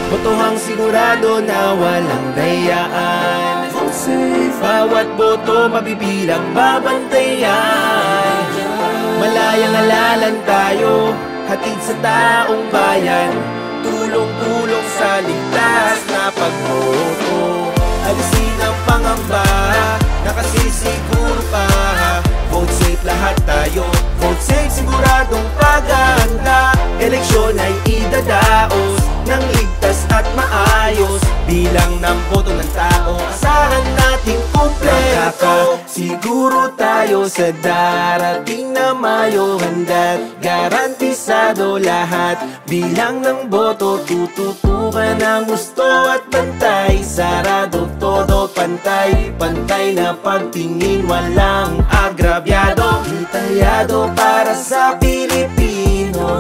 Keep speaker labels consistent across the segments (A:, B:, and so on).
A: Botohang sigurado na walang dayaan. Vote safe. Bawat boto mabibilang babantayan. Malayang alalan tayo, hatid sa taong bayan. Tulong-tulong sa ligtas na pagboto. Alisin ang pangamba, nakasisiguro pa. Vote safe lahat tayo. Vote safe, siguradong paghahanda. Eleksyon ay idadaos ng ligtas at maayos. Bilang ng boto ng tao, asahan nating kumpleto. Siguro tayo sa darating na Mayo. Handa't garantisado lahat. Bilang ng boto, tututukan ang gusto at bantay. Sarado, todo pantay. Pantay na pagtingin, walang agrabyado. Detayado para sa Pilipino.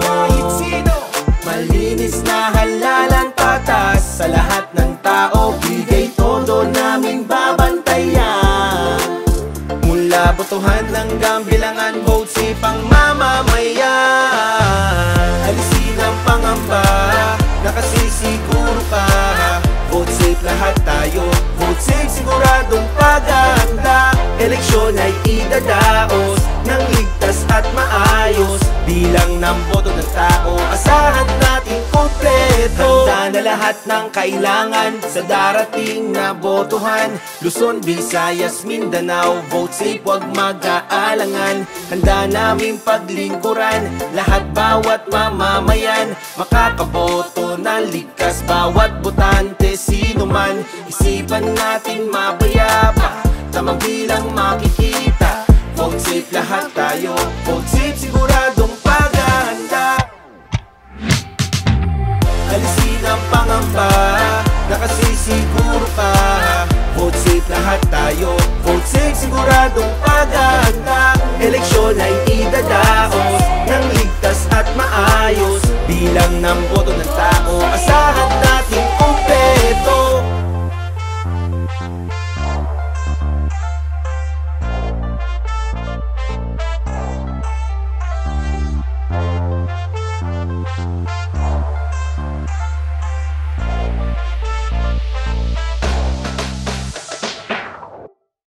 A: Malinis na halalan, patas sa lahat ng tao. Bigay todo namin babantayan. Mula botohan hanggang bilangan, vote safe ang mamamayan. Alisin ang pangamba, nakasisiguro pa. Vote safe lahat tayo. Vote safe, siguradong paghahanda. Eleksyon ay idadaos ng ligtas at maayos. Bilang ng boto ng tao, asahan natin kompleto. Handa na lahat ng kailangan sa darating na botohan. Luzon, Visayas, Mindanao, vote safe, wag mag-aalangan. Handa namin paglingkuran lahat, bawat mamamayan. Makakaboto ng likas, bawat botante, sino man. Isipan natin mapayapa, tamang bilang makikita. Vote safe lahat tayo. Vote safe, siguradong paghahanda. Alisin ang pangamba, nakasisiguro pa. Vote safe lahat tayo. Vote safe, siguradong paghahanda. Eleksyon ay idadaos ng ligtas at maayos.